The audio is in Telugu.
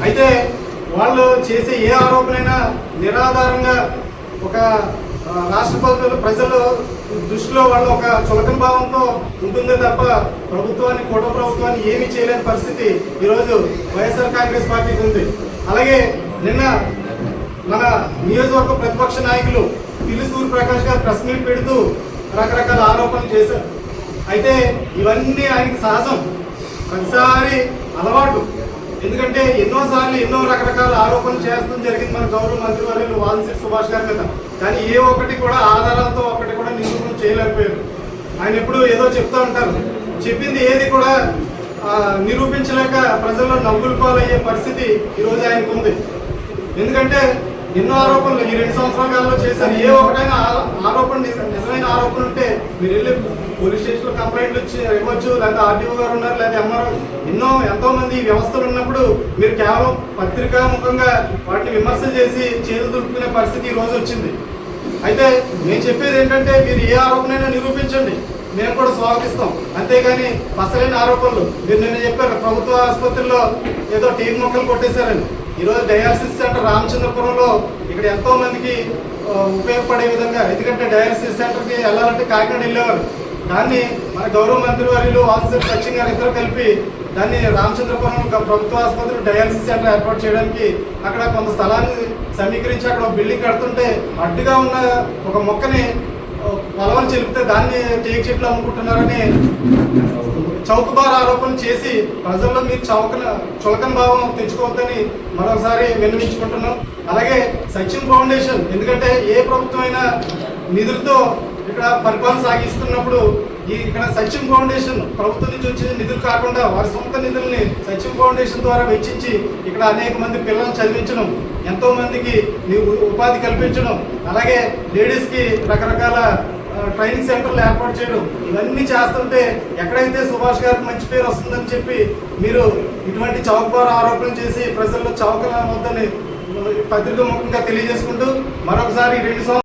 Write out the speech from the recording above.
అయితే వాళ్ళు చేసే ఏ ఆరోపణైనా నిరాధారంగా ఒక రాష్ట్ర ప్రజలు దృష్టిలో వాళ్ళు ఒక చులకన భావంతో ఉంటుందే తప్ప ప్రభుత్వాన్ని కూట ప్రభుత్వాన్ని ఏమీ చేయలేని పరిస్థితి ఈరోజు వైఎస్ఆర్ కాంగ్రెస్ పార్టీకి ఉంది. అలాగే నిన్న మన నియోజకవర్గ ప్రతిపక్ష నాయకులు పిల్లి సూర్యప్రకాష్ గారు ప్రెస్ మీట్ పెడుతూ రకరకాల ఆరోపణలు చేశారు. అయితే ఇవన్నీ ఆయనకి సహజం, ప్రతిసారి అలవాటు. ఎందుకంటే ఎన్నోసార్లు ఎన్నో రకరకాల ఆరోపణలు చేస్తూ జరిగింది మన గౌరవ మంత్రివర్యులు వాల్మీకి సుభాష్ గారి మీద. కానీ ఏ ఒక్కటి కూడా ఆధారాలతో ఒక్కటి కూడా నిరూపణ చేయలేకపోయారు. ఆయన ఎప్పుడు ఏదో చెప్తూ ఉంటారు, చెప్పింది ఏది కూడా నిరూపించలేక ప్రజల్లో నవ్వులు పాలయ్యే పరిస్థితి ఈరోజు ఆయనకు ఉంది. ఎందుకంటే ఎన్నో ఆరోపణలు ఈ 2 సంవత్సరాల కాలంలో చేశారు. ఏ ఒకటైనా ఆరోపణ నిజమైన ఆరోపణ ఉంటే మీరు వెళ్ళి పోలీస్ స్టేషన్లో కంప్లైంట్లు ఇవ్వచ్చు, లేదా ఆర్డీఓ గారు ఉన్నారు, లేదా ఎంఆర్ఓ, ఎంతో మంది వ్యవస్థలు ఉన్నప్పుడు మీరు కేవలం పత్రికాముఖంగా వాటిని విమర్శలు చేసి చేతులు దులుపుకునే పరిస్థితి ఈ రోజు వచ్చింది. అయితే నేను చెప్పేది ఏంటంటే మీరు ఏ ఆరోపణైనా నిరూపించండి, మేము కూడా స్వాగతిస్తాం. అంతేగాని అసలైన ఆరోపణలు మీరు నిన్న చెప్పారు ప్రభుత్వ ఆసుపత్రిలో ఏదో టీవీ మొక్కలు కొట్టేశారని. ఈరోజు డయాలసిస్ సెంటర్ రామచంద్రపురంలో ఇక్కడ ఎంతో మందికి ఉపయోగపడే విధంగా, ఎందుకంటే డయాలసిస్ సెంటర్కి వెళ్ళాలంటే కాకినాడ వెళ్ళేవారు. దాన్ని మన గౌరవ మంత్రి వర్యులు ఆఫీసర్ సచిన్ గారు ఇద్దరు కలిపి దాన్ని రామచంద్రపురం ప్రభుత్వ ఆసుపత్రి డయాలసిస్ సెంటర్ ఏర్పాటు చేయడానికి అక్కడ కొంత స్థలాన్ని సమీకరించి అక్కడ ఒక బిల్డింగ్ కడుతుంటే అడ్డుగా ఉన్న ఒక మొక్కని పొలవలు చెలిపితే దాన్ని టేక్ చెట్లు అమ్ముకుంటున్నారని చౌకబార్ ఆరోపణలు చేసి ప్రజల్లో మీరు చులకన భావం తెచ్చుకోవద్దని మరోసారి విన్నవించుకుంటున్నాం. అలాగే సచిన్ ఫౌండేషన్, ఎందుకంటే ఏ ప్రభుత్వమైనా నిధులతో ఇక్కడ పరిపాలన సాగిస్తున్నప్పుడు ఇక్కడ సచిన్ ఫౌండేషన్ ప్రభుత్వం నుంచి వచ్చే నిధులు కాకుండా వారి సొంత నిధుల్ని సచిన్ ఫౌండేషన్ ద్వారా వెచ్చించి ఇక్కడ అనేక మంది పిల్లలను చదివించడం, ఎంతో మందికి ఉపాధి కల్పించడం, అలాగే లేడీస్కి రకరకాల ట్రైనింగ్ సెంటర్లు ఏర్పాటు చేయడం, ఇవన్నీ చేస్తుంటే ఎక్కడైతే సుభాష్ గారికి మంచి పేరు వస్తుందని చెప్పి మీరు ఇటువంటి చౌకబారు ఆరోపణలు చేసి ప్రజల్లో చౌకన వద్దని పత్రికా ముఖంగా తెలియజేసుకుంటూ మరొకసారి 2